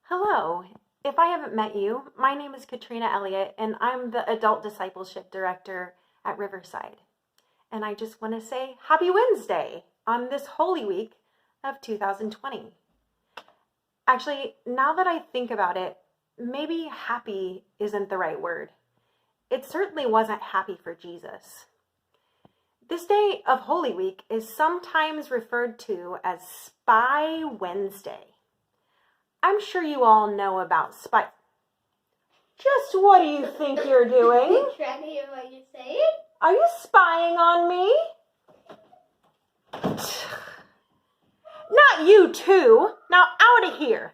Hello. If I haven't met you, my name is Katrina Elliott, and I'm the Adult Discipleship Director at Riverside. And I just want to say Happy Wednesday on this Holy Week of 2020. Actually, now that I think about it, maybe happy isn't the right word. It certainly wasn't happy for Jesus. This day of Holy Week is sometimes referred to as Spy Wednesday. I'm sure you all know about spy. Just what do you think you're doing? Trying to hear what you're saying? Are you spying on me? Not you too. Now out of here.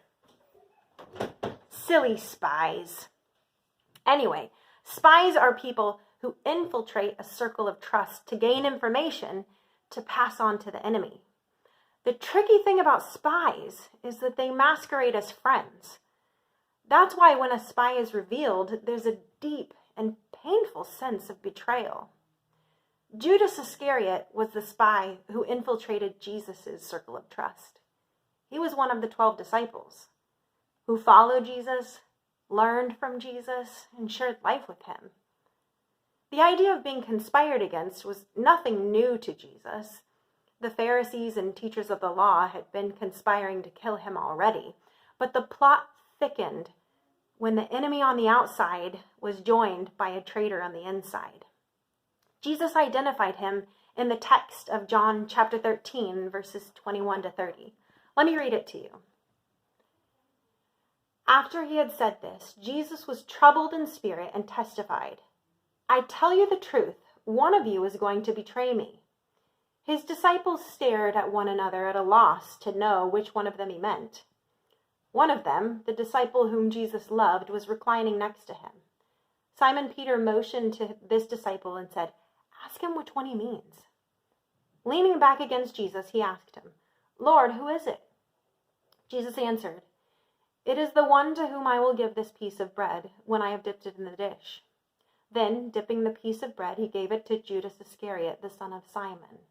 Silly spies. Anyway, spies are people who infiltrate a circle of trust to gain information to pass on to the enemy. The tricky thing about spies is that they masquerade as friends. That's why when a spy is revealed, there's a deep and painful sense of betrayal. Judas Iscariot was the spy who infiltrated Jesus' circle of trust. He was one of the 12 disciples who followed Jesus, learned from Jesus, and shared life with him. The idea of being conspired against was nothing new to Jesus. The Pharisees and teachers of the law had been conspiring to kill him already, but the plot thickened when the enemy on the outside was joined by a traitor on the inside. Jesus identified him in the text of John chapter 13, verses 21 to 30. Let me read it to you. After he had said this, Jesus was troubled in spirit and testified, "I tell you the truth, one of you is going to betray me." His disciples stared at one another at a loss to know which one of them he meant. One of them, the disciple whom Jesus loved, was reclining next to him. Simon Peter motioned to this disciple and said, "Ask him which one he means." Leaning back against Jesus, he asked him, "Lord, who is it?" Jesus answered, "It is the one to whom I will give this piece of bread when I have dipped it in the dish." Then, dipping the piece of bread, he gave it to Judas Iscariot, the son of Simon.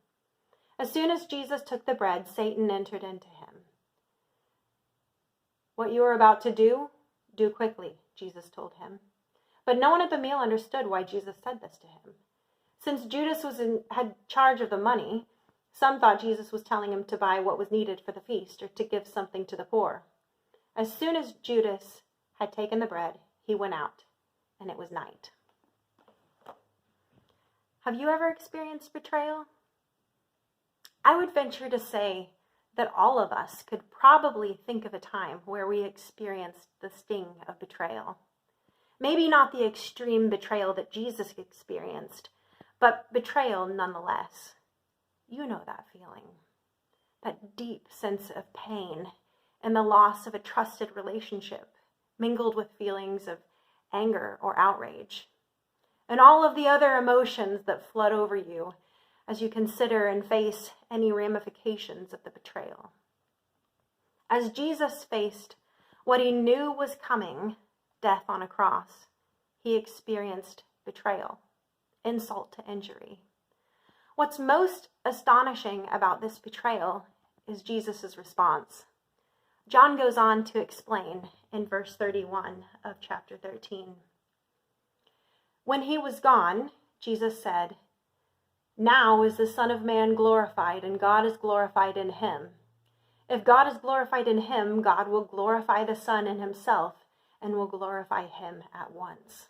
As soon as Jesus took the bread, Satan entered into him. "What you are about to do quickly," Jesus told him. But no one at the meal understood why Jesus said this to him. Since Judas had charge of the money, some thought Jesus was telling him to buy what was needed for the feast or to give something to the poor. As soon as Judas had taken the bread, he went out, and it was night. Have you ever experienced betrayal? I would venture to say that all of us could probably think of a time where we experienced the sting of betrayal. Maybe not the extreme betrayal that Jesus experienced, but betrayal nonetheless. You know that feeling, that deep sense of pain and the loss of a trusted relationship, mingled with feelings of anger or outrage, and all of the other emotions that flood over you as you consider and face any ramifications of the betrayal. As Jesus faced what he knew was coming, death on a cross, he experienced betrayal, insult to injury. What's most astonishing about this betrayal is Jesus' response. John goes on to explain in verse 31 of chapter 13. When he was gone, Jesus said, "Now is the Son of Man glorified, and God is glorified in him. If God is glorified in him, God will glorify the Son in himself and will glorify him at once."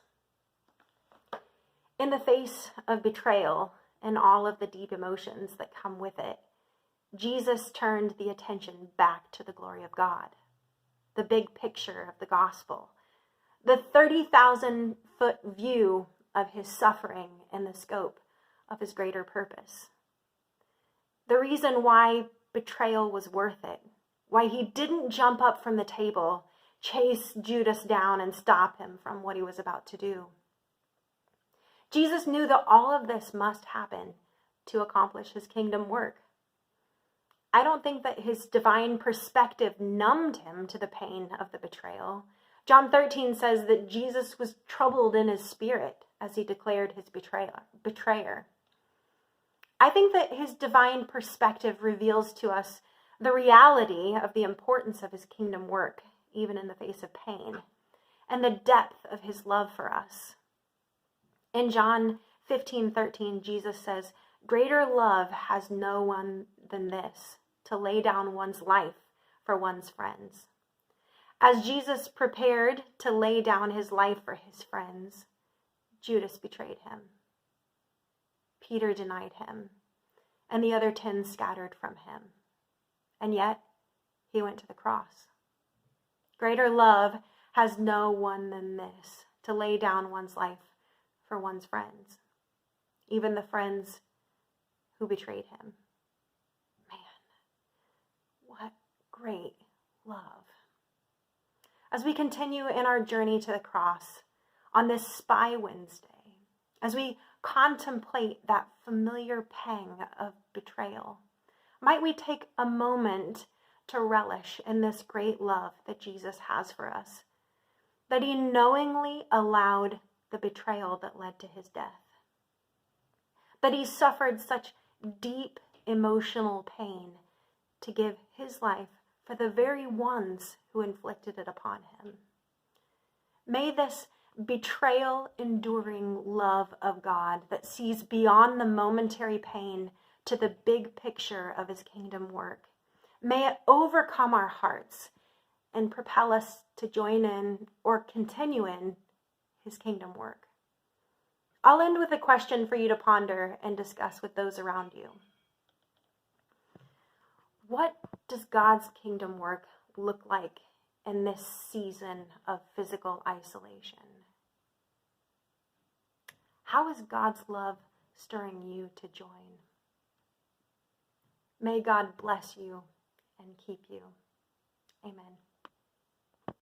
In the face of betrayal and all of the deep emotions that come with it, Jesus turned the attention back to the glory of God, the big picture of the gospel, the 30,000-foot view of his suffering and the scope of his greater purpose. The reason why betrayal was worth it, why he didn't jump up from the table, chase Judas down and stop him from what he was about to do. Jesus knew that all of this must happen to accomplish his kingdom work. I don't think that his divine perspective numbed him to the pain of the betrayal. John 13 says that Jesus was troubled in his spirit as he declared his betrayer. I think that his divine perspective reveals to us the reality of the importance of his kingdom work, even in the face of pain, and the depth of his love for us. In John 15:13, Jesus says, "Greater love has no one than this, to lay down one's life for one's friends." As Jesus prepared to lay down his life for his friends, Judas betrayed him. Peter denied him, and the other 10 scattered from him. And yet, he went to the cross. Greater love has no one than this, to lay down one's life for one's friends, even the friends who betrayed him. Man, what great love. As we continue in our journey to the cross on this Spy Wednesday, as we contemplate that familiar pang of betrayal, might we take a moment to relish in this great love that Jesus has for us, that he knowingly allowed the betrayal that led to his death, that he suffered such deep emotional pain to give his life for the very ones who inflicted it upon him. May this betrayal-enduring love of God that sees beyond the momentary pain to the big picture of his kingdom work, may it overcome our hearts and propel us to join in or continue in his kingdom work. I'll end with a question for you to ponder and discuss with those around you. What does God's kingdom work look like in this season of physical isolation? How is God's love stirring you to join? May God bless you and keep you.